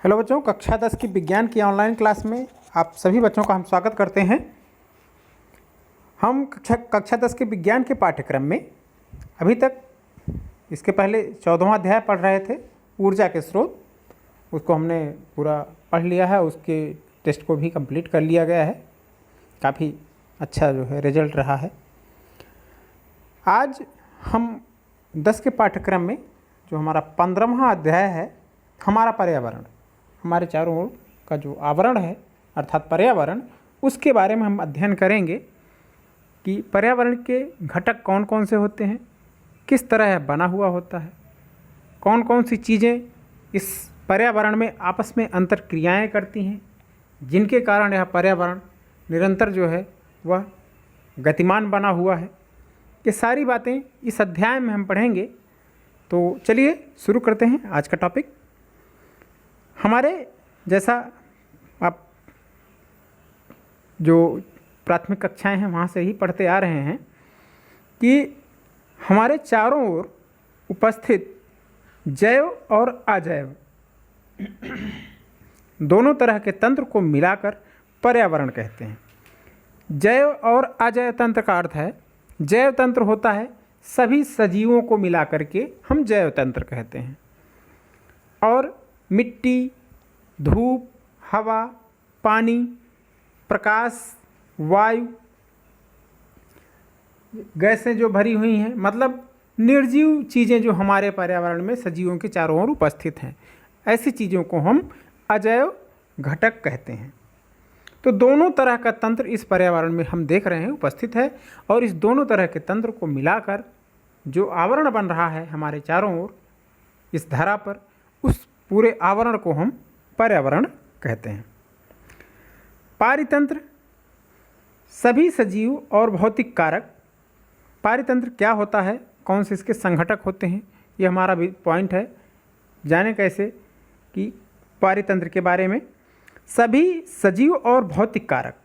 Hello बच्चों, कक्षा 10 की विज्ञान की ऑनलाइन क्लास में आप सभी बच्चों का हम स्वागत करते हैं। हम कक्षा 10 के विज्ञान के पाठ्यक्रम में अभी तक इसके पहले 14वां अध्याय पढ़ रहे थे, ऊर्जा के स्रोत। उसको हमने पूरा पढ़ लिया है, उसके टेस्ट को भी कंप्लीट कर लिया गया है। काफ़ी अच्छा जो है रिजल्ट रहा है। आज हम 10 के पाठ्यक्रम में जो हमारा 15वां अध्याय है, हमारा पर्यावरण, हमारे चारों ओर का जो आवरण है अर्थात पर्यावरण, उसके बारे में हम अध्ययन करेंगे कि पर्यावरण के घटक कौन कौन से होते हैं, किस तरह यह बना हुआ होता है, कौन कौन सी चीज़ें इस पर्यावरण में आपस में अंतर क्रियाएँ करती हैं, जिनके कारण यह पर्यावरण निरंतर जो है वह गतिमान बना हुआ है। ये सारी बातें इस अध्याय में हम पढ़ेंगे। तो चलिए शुरू करते हैं आज का टॉपिक। हमारे जैसा आप जो प्राथमिक कक्षाएं हैं वहाँ से ही पढ़ते आ रहे हैं कि हमारे चारों ओर उपस्थित जैव और अजैव दोनों तरह के तंत्र को मिलाकर पर्यावरण कहते हैं। जैव और अजैव तंत्र का अर्थ है, जैव तंत्र होता है सभी सजीवों को मिलाकर के हम जैव तंत्र कहते हैं, और मिट्टी, धूप, हवा, पानी, प्रकाश, वायु, गैसें जो भरी हुई हैं, मतलब निर्जीव चीज़ें जो हमारे पर्यावरण में सजीवों के चारों ओर उपस्थित हैं, ऐसी चीज़ों को हम अजैव घटक कहते हैं। तो दोनों तरह का तंत्र इस पर्यावरण में हम देख रहे हैं उपस्थित है, और इस दोनों तरह के तंत्र को मिलाकर जो आवरण बन रहा है हमारे चारों ओर इस धरा पर, उस पूरे आवरण को हम पर्यावरण कहते हैं। पारितंत्र सभी सजीव और भौतिक कारक। पारितंत्र क्या होता है, कौन से इसके संघटक होते हैं, ये हमारा भी पॉइंट है। जाने कैसे कि पारितंत्र के बारे में सभी सजीव और भौतिक कारक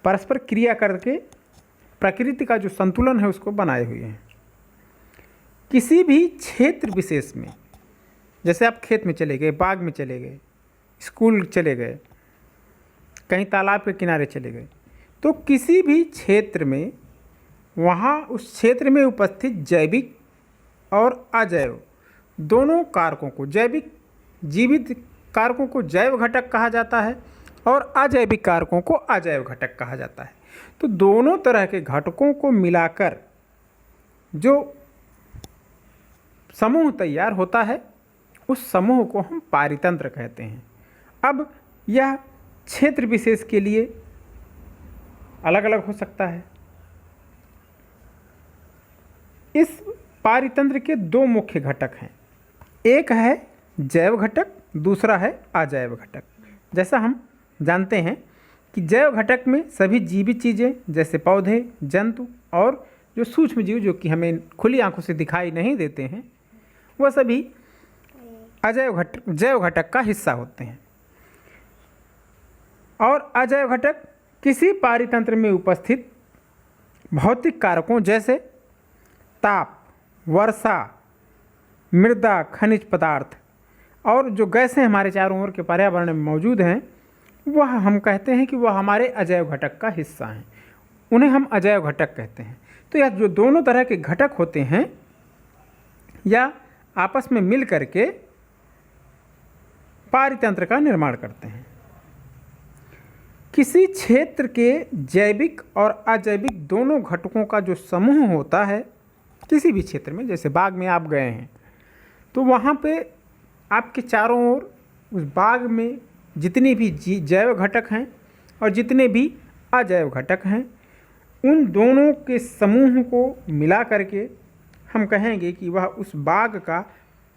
परस्पर क्रिया करके प्रकृति का जो संतुलन है उसको बनाए हुए हैं। किसी भी क्षेत्र विशेष में, जैसे आप खेत में चले गए, बाग में चले गए, स्कूल चले गए, कहीं तालाब के किनारे चले गए, तो किसी भी क्षेत्र में वहाँ उस क्षेत्र में उपस्थित जैविक और अजैव दोनों कारकों को, जैविक जीवित कारकों को जैव घटक कहा जाता है और अजैविक कारकों को अजैव घटक कहा जाता है। तो दोनों तरह के घटकों को मिलाकर जो समूह तैयार होता है, उस समूह को हम पारितंत्र कहते हैं। अब यह क्षेत्र विशेष के लिए अलग अलग हो सकता है। इस पारितंत्र के दो मुख्य घटक हैं, एक है जैव घटक, दूसरा है अजैव घटक। जैसा हम जानते हैं कि जैव घटक में सभी जीवित चीज़ें जैसे पौधे, जंतु और जो सूक्ष्म जीव जो कि हमें खुली आंखों से दिखाई नहीं देते हैं, वह सभी जैव घटक का हिस्सा होते हैं। और अजैव घटक किसी पारितंत्र में उपस्थित भौतिक कारकों जैसे ताप, वर्षा, मृदा, खनिज पदार्थ और जो गैसें हमारे चारों ओर के पर्यावरण में मौजूद हैं, वह हम कहते हैं कि वह हमारे अजैव घटक का हिस्सा हैं। उन्हें हम अजैव घटक कहते हैं। तो यह जो दोनों तरह के घटक होते हैं, या आपस में मिल करके पारितंत्र का निर्माण करते हैं। किसी क्षेत्र के जैविक और अजैविक दोनों घटकों का जो समूह होता है, किसी भी क्षेत्र में, जैसे बाग में आप गए हैं तो वहाँ पे आपके चारों ओर उस बाग में जितने भी जैव घटक हैं और जितने भी अजैव घटक हैं, उन दोनों के समूह को मिला करके हम कहेंगे कि वह उस बाग का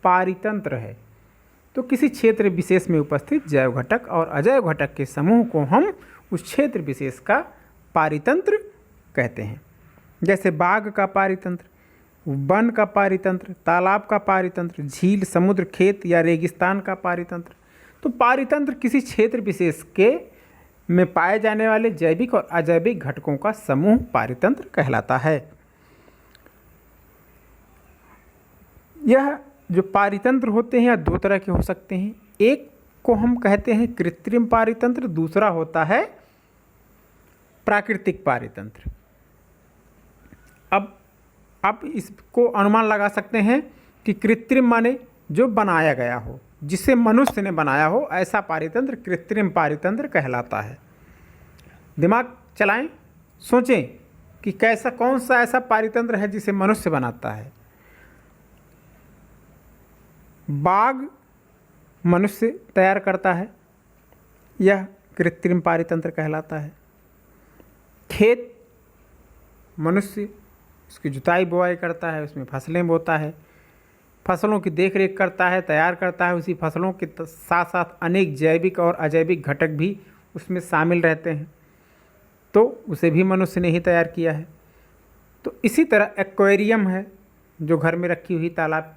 पारितंत्र है। तो किसी क्षेत्र विशेष में उपस्थित जैव घटक और अजैव घटक के समूह को हम उस क्षेत्र विशेष का पारितंत्र कहते हैं। जैसे बाग का पारितंत्र, वन का पारितंत्र, तालाब का पारितंत्र, झील, समुद्र, खेत या रेगिस्तान का पारितंत्र। तो पारितंत्र किसी क्षेत्र विशेष के में पाए जाने वाले जैविक और अजैविक घटकों का समूह पारितंत्र कहलाता है। यह जो पारितंत्र होते हैं, दो तरह के हो सकते हैं। एक को हम कहते हैं कृत्रिम पारितंत्र, दूसरा होता है प्राकृतिक पारितंत्र। अब इसको अनुमान लगा सकते हैं कि कृत्रिम माने जो बनाया गया हो, जिसे मनुष्य ने बनाया हो, ऐसा पारितंत्र कृत्रिम पारितंत्र कहलाता है। दिमाग चलाएं, सोचें कि कैसा कौन सा ऐसा पारितंत्र है जिसे मनुष्य बनाता है। बाग मनुष्य तैयार करता है, यह कृत्रिम पारितंत्र कहलाता है। खेत मनुष्य उसकी जुताई बुआई करता है, उसमें फसलें बोता है, फसलों की देखरेख करता है, तैयार करता है। उसी फसलों के साथ साथ अनेक जैविक और अजैविक घटक भी उसमें शामिल रहते हैं, तो उसे भी मनुष्य ने ही तैयार किया है। तो इसी तरह एक्वेरियम है, जो घर में रखी हुई तालाब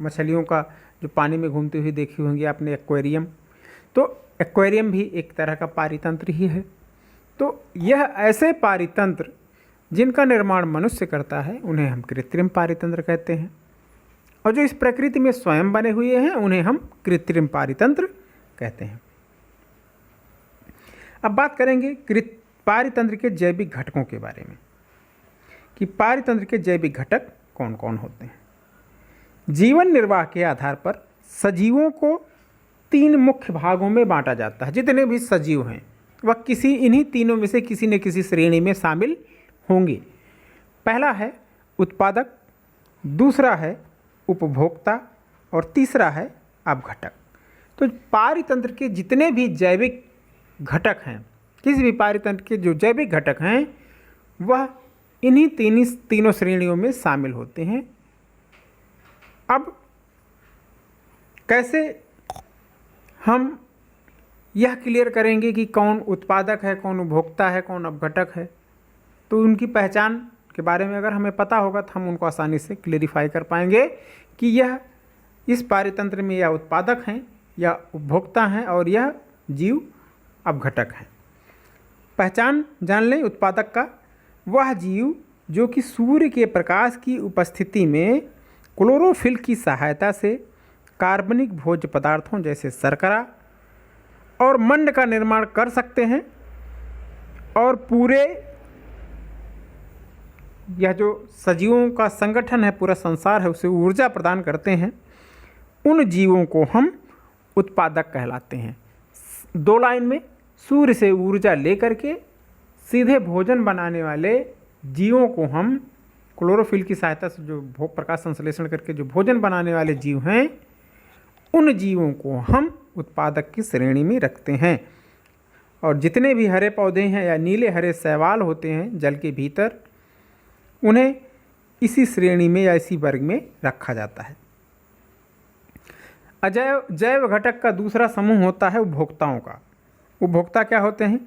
मछलियों का जो पानी में घूमती हुई देखी होंगी आपने एक्वेरियम, तो एक्वेरियम भी एक तरह का पारितंत्र ही है। तो यह ऐसे पारितंत्र जिनका निर्माण मनुष्य करता है उन्हें हम कृत्रिम पारितंत्र कहते हैं, और जो इस प्रकृति में स्वयं बने हुए हैं उन्हें हम कृत्रिम पारितंत्र कहते हैं। अब बात करेंगे पारितंत्र के जैविक घटकों के बारे में कि पारितंत्र के जैविक घटक कौन कौन होते हैं। जीवन निर्वाह के आधार पर सजीवों को 3 मुख्य भागों में बांटा जाता है। जितने भी सजीव हैं वह इन्हीं तीनों में से किसी न किसी श्रेणी में शामिल होंगे। पहला है उत्पादक, दूसरा है उपभोक्ता और तीसरा है अपघटक। तो पारितंत्र के जितने भी जैविक घटक हैं, किसी भी पारितंत्र के जो जैविक घटक हैं वह इन्हीं तीनों श्रेणियों में शामिल होते हैं। अब कैसे हम यह क्लियर करेंगे कि कौन उत्पादक है, कौन उपभोक्ता है, कौन अपघटक है? तो उनकी पहचान के बारे में अगर हमें पता होगा तो हम उनको आसानी से क्लेरिफाई कर पाएंगे कि यह इस पारितंत्र में या उत्पादक हैं या उपभोक्ता हैं और यह जीव अपघटक हैं। पहचान जान लें उत्पादक का। वह जीव जो कि सूर्य के प्रकाश की उपस्थिति में क्लोरोफिल की सहायता से कार्बनिक भोज्य पदार्थों जैसे शर्करा और मंड का निर्माण कर सकते हैं, और पूरे यह जो सजीवों का संगठन है, पूरा संसार है, उसे ऊर्जा प्रदान करते हैं। उन जीवों को हम उत्पादक कहलाते हैं। 2 लाइन में सूर्य से ऊर्जा लेकर के सीधे भोजन बनाने वाले जीवों को हम क्लोरोफिल की सहायता से जो प्रकाश संश्लेषण करके जो भोजन बनाने वाले जीव हैं, उन जीवों को हम उत्पादक की श्रेणी में रखते हैं। और जितने भी हरे पौधे हैं या नीले हरे शैवाल होते हैं जल के भीतर, उन्हें इसी श्रेणी में या इसी वर्ग में रखा जाता है। जैव घटक का दूसरा समूह होता है उपभोक्ताओं का। उपभोक्ता क्या होते हैं?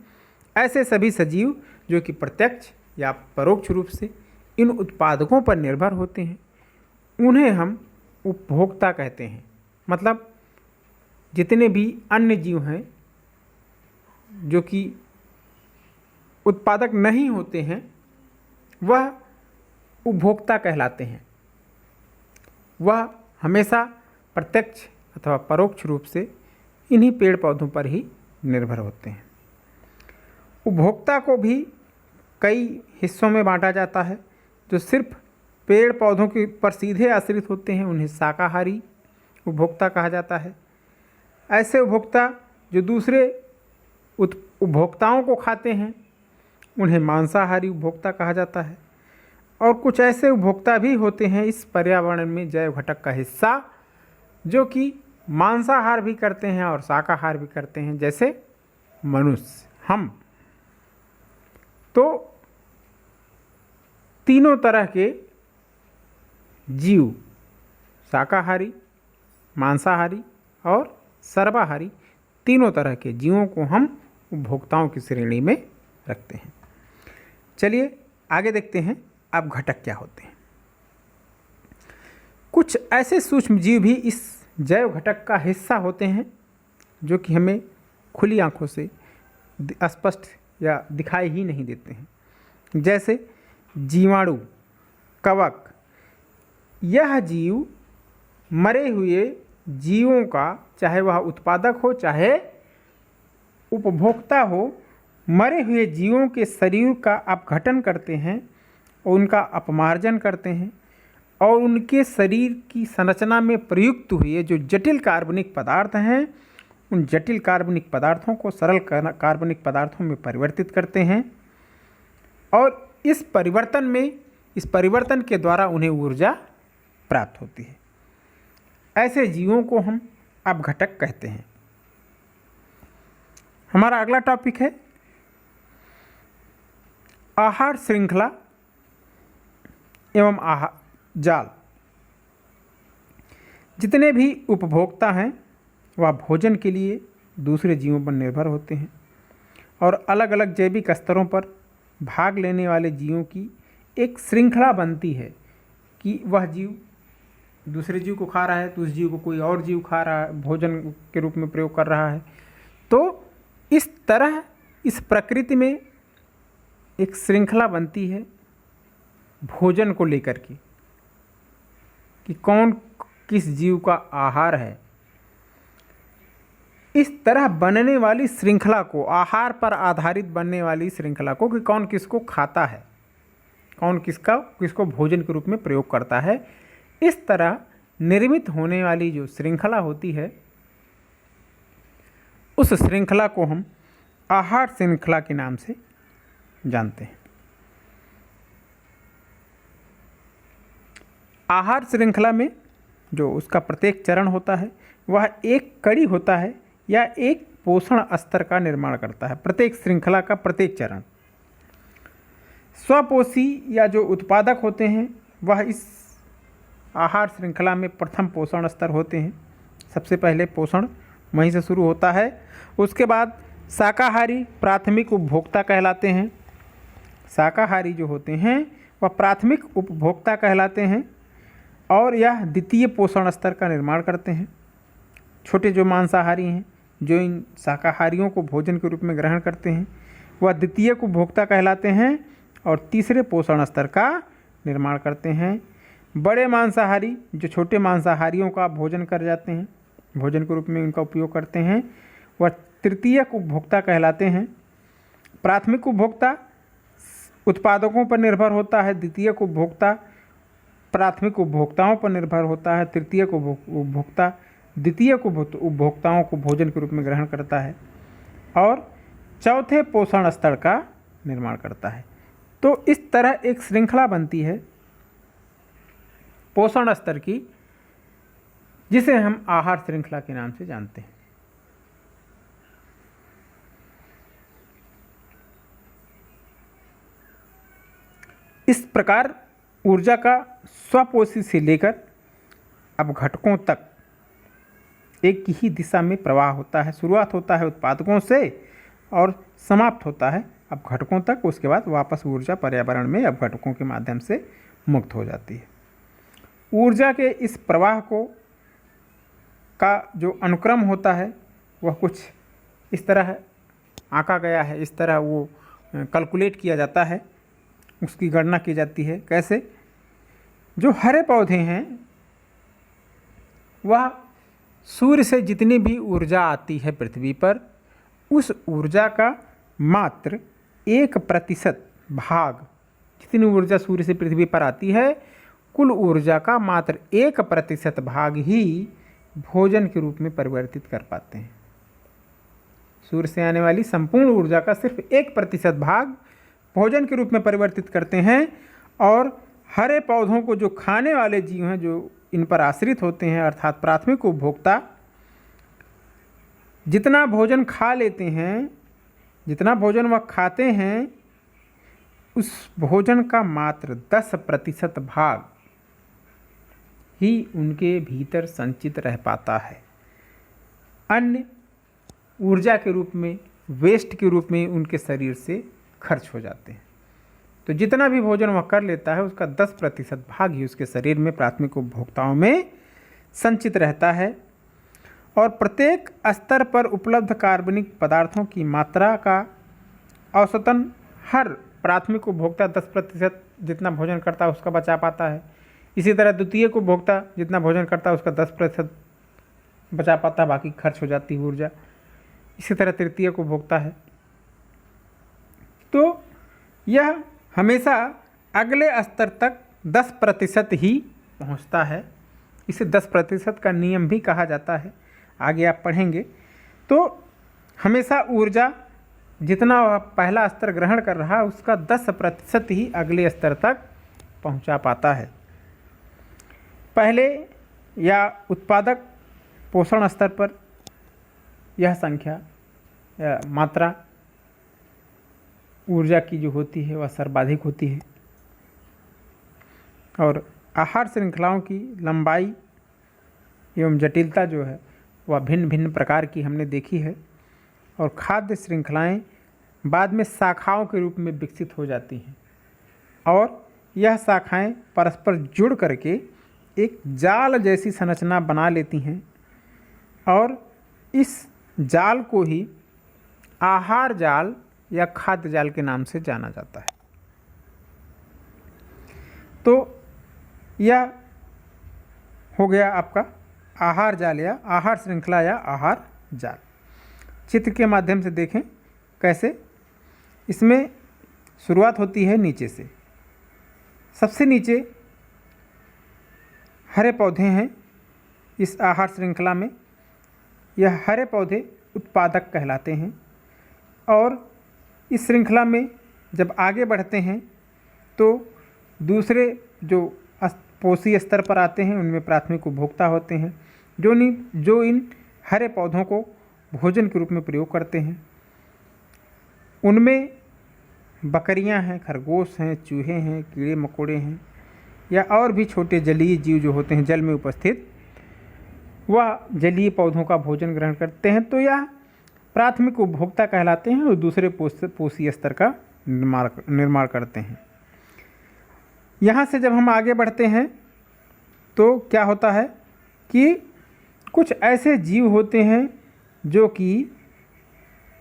ऐसे सभी सजीव जो कि प्रत्यक्ष या परोक्ष रूप से इन उत्पादकों पर निर्भर होते हैं, उन्हें हम उपभोक्ता कहते हैं। मतलब जितने भी अन्य जीव हैं जो कि उत्पादक नहीं होते हैं वह उपभोक्ता कहलाते हैं। वह हमेशा प्रत्यक्ष अथवा परोक्ष रूप से इन्हीं पेड़ पौधों पर ही निर्भर होते हैं। उपभोक्ता को भी कई हिस्सों में बांटा जाता है। जो सिर्फ पेड़ पौधों के पर सीधे आश्रित होते हैं उन्हें शाकाहारी उपभोक्ता कहा जाता है। ऐसे उपभोक्ता जो दूसरे उपभोक्ताओं को खाते हैं उन्हें मांसाहारी उपभोक्ता कहा जाता है। और कुछ ऐसे उपभोक्ता भी होते हैं इस पर्यावरण में जैव घटक का हिस्सा जो कि मांसाहार भी करते हैं और शाकाहार भी करते हैं, जैसे मनुष्य, हम। तो तीनों तरह के जीव, शाकाहारी, मांसाहारी और सर्वाहारी, तीनों तरह के जीवों को हम उपभोक्ताओं की श्रेणी में रखते हैं। चलिए आगे देखते हैं अब घटक क्या होते हैं। कुछ ऐसे सूक्ष्म जीव भी इस जैव घटक का हिस्सा होते हैं जो कि हमें खुली आंखों से स्पष्ट या दिखाई ही नहीं देते हैं, जैसे जीवाणु, कवक। यह जीव मरे हुए जीवों का, चाहे वह उत्पादक हो चाहे उपभोक्ता हो, मरे हुए जीवों के शरीर का अपघटन करते हैं और उनका अपमार्जन करते हैं और उनके शरीर की संरचना में प्रयुक्त हुए जो जटिल कार्बनिक पदार्थ हैं, उन जटिल कार्बनिक पदार्थों को सरल कार्बनिक पदार्थों में परिवर्तित करते हैं और इस परिवर्तन के द्वारा उन्हें ऊर्जा प्राप्त होती है। ऐसे जीवों को हम अपघटक कहते हैं। हमारा अगला टॉपिक है आहार श्रृंखला एवं आहार जाल। जितने भी उपभोक्ता हैं वह भोजन के लिए दूसरे जीवों पर निर्भर होते हैं और अलग अलग जैविक स्तरों पर भाग लेने वाले जीवों की एक श्रृंखला बनती है कि वह जीव दूसरे जीव को खा रहा है तो उस जीव को कोई और जीव खा रहा है, भोजन के रूप में प्रयोग कर रहा है। तो इस तरह इस प्रकृति में एक श्रृंखला बनती है भोजन को लेकर के कि कौन किस जीव का आहार है। इस तरह बनने वाली श्रृंखला को, आहार पर आधारित बनने वाली श्रृंखला को कि कौन किसको खाता है, कौन किसको भोजन के रूप में प्रयोग करता है, इस तरह निर्मित होने वाली जो श्रृंखला होती है उस श्रृंखला को हम आहार श्रृंखला के नाम से जानते हैं। आहार श्रृंखला में जो उसका प्रत्येक चरण होता है वह एक कड़ी होता है या एक पोषण स्तर का निर्माण करता है। प्रत्येक श्रृंखला का प्रत्येक चरण स्वपोषी या जो उत्पादक होते हैं वह इस आहार श्रृंखला में प्रथम पोषण स्तर होते हैं। सबसे पहले पोषण वहीं से शुरू होता है। उसके बाद शाकाहारी प्राथमिक उपभोक्ता कहलाते हैं। शाकाहारी जो होते हैं वह प्राथमिक उपभोक्ता कहलाते हैं और यह द्वितीय पोषण स्तर का निर्माण करते हैं। छोटे जो मांसाहारी हैं जो इन शाकाहारियों को भोजन के रूप में ग्रहण करते हैं वह द्वितीय उपभोक्ता कहलाते हैं और तीसरे पोषण स्तर का निर्माण करते हैं। बड़े मांसाहारी जो छोटे मांसाहारियों का भोजन कर जाते हैं, भोजन के रूप में उनका उपयोग करते हैं, वह तृतीयक उपभोक्ता कहलाते हैं। प्राथमिक उपभोक्ता उत्पादकों पर निर्भर होता है, द्वितीयक उपभोक्ता प्राथमिक उपभोक्ताओं पर निर्भर होता है, तृतीयक उपभोक्ता द्वितीयक उपभोक्ताओं को भोजन के रूप में ग्रहण करता है और चौथे पोषण स्तर का निर्माण करता है। तो इस तरह एक श्रृंखला बनती है पोषण स्तर की, जिसे हम आहार श्रृंखला के नाम से जानते हैं। इस प्रकार ऊर्जा का स्वपोषी से लेकर अपघटकों तक एक ही दिशा में प्रवाह होता है। शुरुआत होता है उत्पादकों से और समाप्त होता है अपघटकों तक। उसके बाद वापस ऊर्जा पर्यावरण में अपघटकों के माध्यम से मुक्त हो जाती है। ऊर्जा के इस प्रवाह का जो अनुक्रम होता है वह कुछ इस तरह आंका गया है, इस तरह वो कैलकुलेट किया जाता है, उसकी गणना की जाती है। कैसे? जो हरे पौधे हैं वह सूर्य से जितनी भी ऊर्जा आती है पृथ्वी पर, उस ऊर्जा का मात्र 1% भाग, जितनी ऊर्जा सूर्य से पृथ्वी पर आती है कुल ऊर्जा का मात्र 1% भाग ही भोजन के रूप में परिवर्तित कर पाते हैं। सूर्य से आने वाली संपूर्ण ऊर्जा का सिर्फ 1% भाग भोजन के रूप में परिवर्तित करते हैं और हरे पौधों को जो खाने वाले जीव हैं, जो इन पर आश्रित होते हैं, अर्थात प्राथमिक उपभोक्ता, जितना भोजन खा लेते हैं, जितना भोजन वह खाते हैं, उस भोजन का मात्र 10% भाग ही उनके भीतर संचित रह पाता है। अन्य ऊर्जा के रूप में, वेस्ट के रूप में उनके शरीर से खर्च हो जाते हैं। तो जितना भी भोजन वह कर लेता है उसका 10% भाग ही उसके शरीर में प्राथमिक उपभोक्ताओं में संचित रहता है। और प्रत्येक स्तर पर उपलब्ध कार्बनिक पदार्थों की मात्रा का औसतन हर प्राथमिक उपभोक्ता 10% जितना भोजन करता है उसका बचा पाता है। इसी तरह द्वितीय उपभोक्ता जितना भोजन करता है उसका 10% बचा पाता है, बाकी खर्च हो जाती है ऊर्जा। इसी तरह तृतीयक उपभोक्ता है। तो यह हमेशा अगले स्तर तक 10% ही पहुंचता है। इसे 10% का नियम भी कहा जाता है, आगे आप पढ़ेंगे। तो हमेशा ऊर्जा जितना वह पहला स्तर ग्रहण कर रहा है उसका 10% ही अगले स्तर तक पहुंचा पाता है। पहले या उत्पादक पोषण स्तर पर यह संख्या या मात्रा ऊर्जा की जो होती है वह सर्वाधिक होती है, और आहार श्रृंखलाओं की लंबाई एवं जटिलता जो है वह भिन्न भिन्न प्रकार की हमने देखी है, और खाद्य श्रृंखलाएं बाद में शाखाओं के रूप में विकसित हो जाती हैं, और यह शाखाएं परस्पर जुड़ करके एक जाल जैसी संरचना बना लेती हैं, और इस जाल को ही आहार जाल या खाद्य जाल के नाम से जाना जाता है। तो यह हो गया आपका आहार जाल या आहार श्रृंखला या आहार जाल। चित्र के माध्यम से देखें कैसे। इसमें शुरुआत होती है नीचे से। सबसे नीचे हरे पौधे हैं इस आहार श्रृंखला में। यह हरे पौधे उत्पादक कहलाते हैं, और इस श्रृंखला में जब आगे बढ़ते हैं तो दूसरे जो पोषी स्तर पर आते हैं उनमें प्राथमिक उपभोक्ता होते हैं, जो इन हरे पौधों को भोजन के रूप में प्रयोग करते हैं। उनमें बकरियां हैं, खरगोश हैं, चूहे हैं, कीड़े मकोड़े हैं, या और भी छोटे जलीय जीव जो होते हैं जल में उपस्थित, वह जलीय पौधों का भोजन ग्रहण करते हैं। तो यह प्राथमिक उपभोक्ता कहलाते हैं और दूसरे पोषी स्तर का निर्माण करते हैं। यहाँ से जब हम आगे बढ़ते हैं तो क्या होता है कि कुछ ऐसे जीव होते हैं जो कि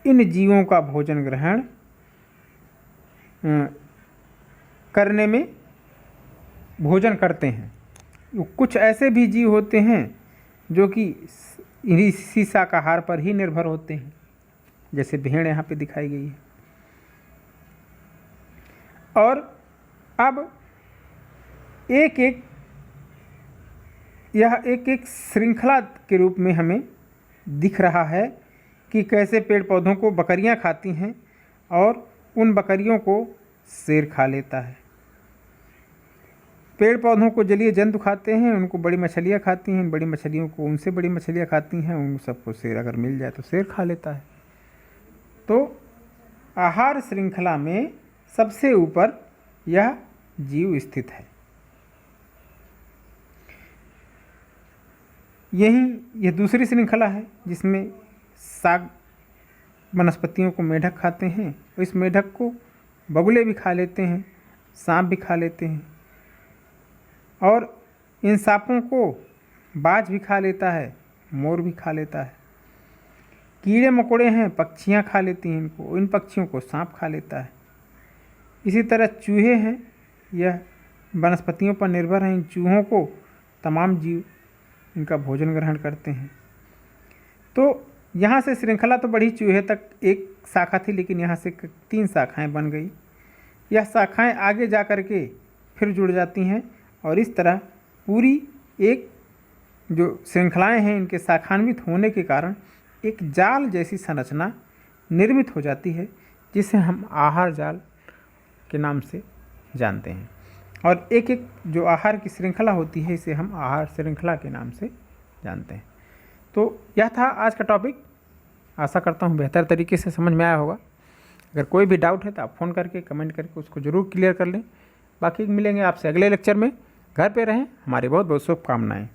इन जीवों का भोजन ग्रहण करने में भोजन करते हैं। कुछ ऐसे भी जीव होते हैं जो कि इसी शाकाहार पर ही निर्भर होते हैं, जैसे भेड़ यहाँ पे दिखाई गई है। और अब यह एक श्रृंखला के रूप में हमें दिख रहा है कि कैसे पेड़ पौधों को बकरियां खाती हैं और उन बकरियों को शेर खा लेता है। पेड़ पौधों को जलीय जंतु खाते हैं, उनको बड़ी मछलियाँ खाती हैं, बड़ी मछलियों को उनसे बड़ी मछलियाँ खाती हैं, उन सबको शेर अगर मिल जाए तो शेर खा लेता है। तो आहार श्रृंखला में सबसे ऊपर यह जीव स्थित है। यह दूसरी श्रृंखला है जिसमें साग वनस्पतियों को मेढक खाते हैं, इस मेढक को बगुले भी खा लेते हैं, सांप भी खा लेते हैं, और इन सांपों को बाज भी खा लेता है, मोर भी खा लेता है। कीड़े मकोड़े हैं, पक्षियाँ खा लेती हैं इनको, इन पक्षियों को सांप खा लेता है। इसी तरह चूहे हैं, यह वनस्पतियों पर निर्भर हैं, इन चूहों को तमाम जीव इनका भोजन ग्रहण करते हैं। तो यहाँ से श्रृंखला तो बढ़ी, चूहे तक एक शाखा थी, लेकिन यहाँ से 3 शाखाएं बन गई। यह शाखाएं आगे जा कर के फिर जुड़ जाती हैं, और इस तरह पूरी एक जो श्रृंखलाएं हैं इनके शाखान्वित होने के कारण एक जाल जैसी संरचना निर्मित हो जाती है, जिसे हम आहार जाल के नाम से जानते हैं। और एक एक जो आहार की श्रृंखला होती है इसे हम आहार श्रृंखला के नाम से जानते हैं। तो यह था आज का टॉपिक। आशा करता हूँ बेहतर तरीके से समझ में आया होगा। अगर कोई भी डाउट है तो आप फ़ोन करके कमेंट करके उसको ज़रूर क्लियर कर लें। बाकी मिलेंगे आपसे अगले लेक्चर में। घर पे रहें। हमारी बहुत बहुत शुभकामनाएँ।